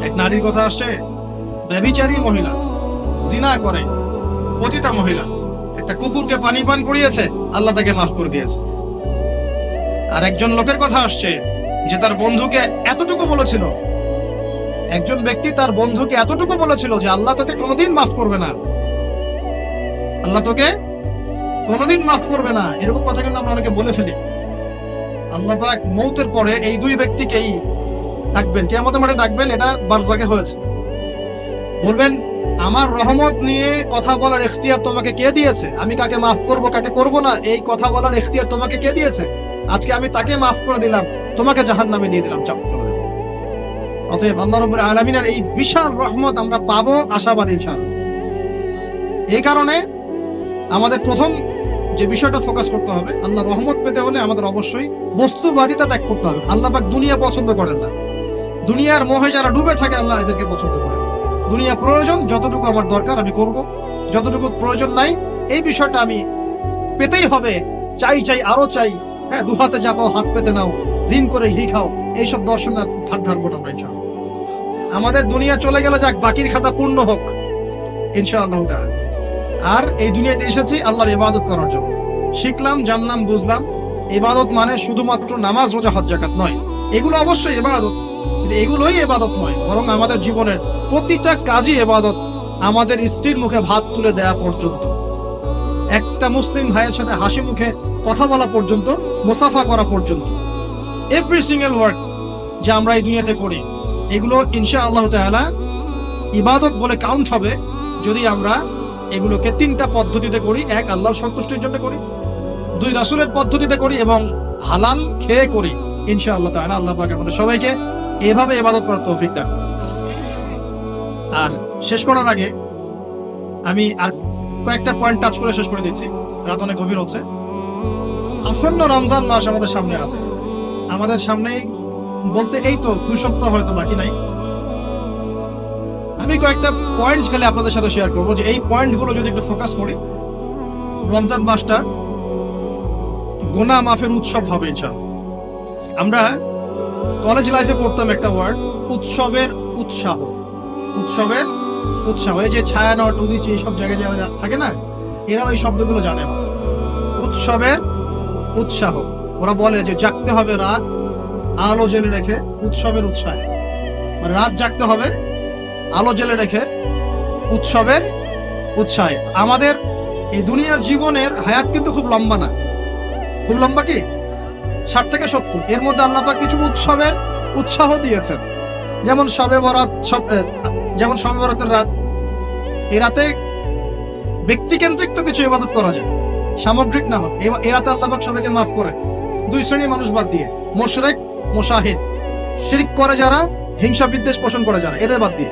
এক নারীর কথা আসছে, ব্যভিচারী মহিলা, জিনা করে, পতিতা মহিলা, একটা কুকুরকে পানি পান করিয়েছে, আল্লাহ তাকে মাফ করে দিয়েছে। আর একজন লোকের কথা আসছে যে তার বন্ধুকে এতটুকু বলেছিল, একজন ব্যক্তি তার বন্ধুকে এতটুকু বলেছিল যে আল্লাহ তোকে কোনোদিন মাফ করবে না, আল্লাহ তোকে কোনোদিন মাফ করবে না। এরকম কথা কিন্তু আমরা অনেকে বলে ফেলি। আল্লাহ পাক মৌতের পরে এই দুই ব্যক্তিকেই ডাকবেন, কিয়ামতের মাঠে ডাকবেন। এটা বারজাকে হয়েছে। বলবেন, আমার রহমত নিয়ে কথা বলার ইখতিয়ার তোমাকে কে দিয়েছে? আমি কাকে মাফ করব কাকে করব না, এই কথা বলার ইখতিয়ার তোমাকে কে দিয়েছে? আজকে আমি তাকে মাফ করে দিলাম, তোমাকে জাহান্নামে দিয়ে দিলাম, চাপ করে দিলাম। অতএব আল্লাহ রাব্বুল আলামিনের এই বিশাল রহমত আমরা পাবো, আশাবাদী ইনশাআল্লাহ। এই কারণে আমাদের প্রথম যে বিষয়টা ফোকাস করতে হবে, আল্লাহ রহমত পেতে হলে আমাদের অবশ্যই বস্তুবাদিতা ত্যাগ করতে হবে। আল্লাহ পাক দুনিয়া পছন্দ করেন না। দুনিয়ার মোহে যারা ডুবে থাকে আল্লাহ এদেরকে পছন্দ করেন। দুনিয়া প্রয়োজন, যতটুকু আমার দরকার আমি করব, যতটুকু প্রয়োজন নাই এই বিষয়টা আমি পেতেই হবে, চাই চাই আরো চাই, হ্যাঁ, দু হাতে চাপাও হাত পেতে নাও, ঋণ করে ঘি খাও, এইসব দর্শন আর ধার ধারবো না আমরা ইনশাআল্লাহ। আমাদের দুনিয়া চলে গেলে যাক, বাকির খাতা পূর্ণ হোক ইনশাআল্লাহ তাআলা। আর এই দুনিয়াতে এসেছি আল্লাহর ইবাদত করার জন্য। শিখলাম, জানলাম, বুঝলাম, ইবাদত মানে শুধুমাত্র নামাজ, রোজা, হজ, যাকাত নয়। এগুলো অবশ্যই ইবাদত, কিন্তু এগুলোই ইবাদত নয়, বরং আমাদের জীবনের প্রতিটা কাজই ইবাদত। আমাদের স্ত্রীর মুখে ভাত তুলে দেয়া পর্যন্ত, একটা মুসলিম ভাইয়ের সাথে হাসি মুখে কথা বলা পর্যন্ত, মুসাফা করা পর্যন্ত, এভরি সিঙ্গেল ওয়ার্ড যা আমরা এই দুনিয়াতে করি, এগুলো ইনশাআল্লাহ তাআলা ইবাদত বলে কাউন্ট হবে যদি আমরা এগুলোকে তিনটা পদ্ধতিতে করি। এক, আল্লাহর সন্তুষ্টির জন্য করি। দুই, রাসূলের পদ্ধতিতে করি, এবং হালাল খেয়ে করি। ইনশাআল্লাহ তাআলা আল্লাহ পাক আমাদের সবাইকে এভাবে ইবাদত করার তৌফিক দান। আর শেষ করার আগে আমি আর কয়েকটা পয়েন্ট টাচ করে শেষ করে দিচ্ছি, রাত অনেক গভীর হচ্ছে। আসন্ন রমজান মাস আমাদের সামনে আছে। আমাদের সামনে বলতে এই তো 2 সপ্তাহ হয়তো বাকি নাই। আমি কয়েকটা পয়েন্টস খালি আপনাদের সাথে শেয়ার করবো, যে এই পয়েন্টগুলো যদি একটু ফোকাস করি, রমজান মাসটা গুনাহ মাফের উৎসব হবে ইনশাআল্লাহ। আমরা কলেজ লাইফে পড়তাম একটা ওয়ার্ড, উৎসবের উৎসাহ। উৎসবের উৎসাহ, এই যে ছায়ানট, উদিচি, এইসব জায়গায় যারা থাকে না, এরাও এই শব্দগুলো জানে না। উৎসবের উৎসাহ, ওরা বলে যে জাগতে হবে রাত আলো জেলে রেখে উৎসবের উৎসাহে, মানে রাত জাগতে হবে আলো জেলে রেখে উৎসবের উৎসাহে। আমাদের এই দুনিয়ার জীবনের হায়াত কিন্তু খুব লম্বা না, খুব লম্বা কি 60 থেকে 70। এর মধ্যে আল্লাহ পাক কিছু উৎসবের উৎসাহ দিয়েছেন, যেমন শবে বরাত, যেমন শবে বরাতের রাত। এই রাতে ব্যক্তিকেন্দ্রিক তো কিছু ইবাদত করা যায়, সামগ্রিক না হোক। এই রাতে আল্লাহ পাক সবাইকে মাফ করে, 2 শ্রেণীর মানুষ বাদ দিয়ে, মুশরিক, মুশাহিদ, শিরক করে যারা, হিংসা বিদ্বেষ পোষণ করে যারা, এদের বাদ দিয়ে।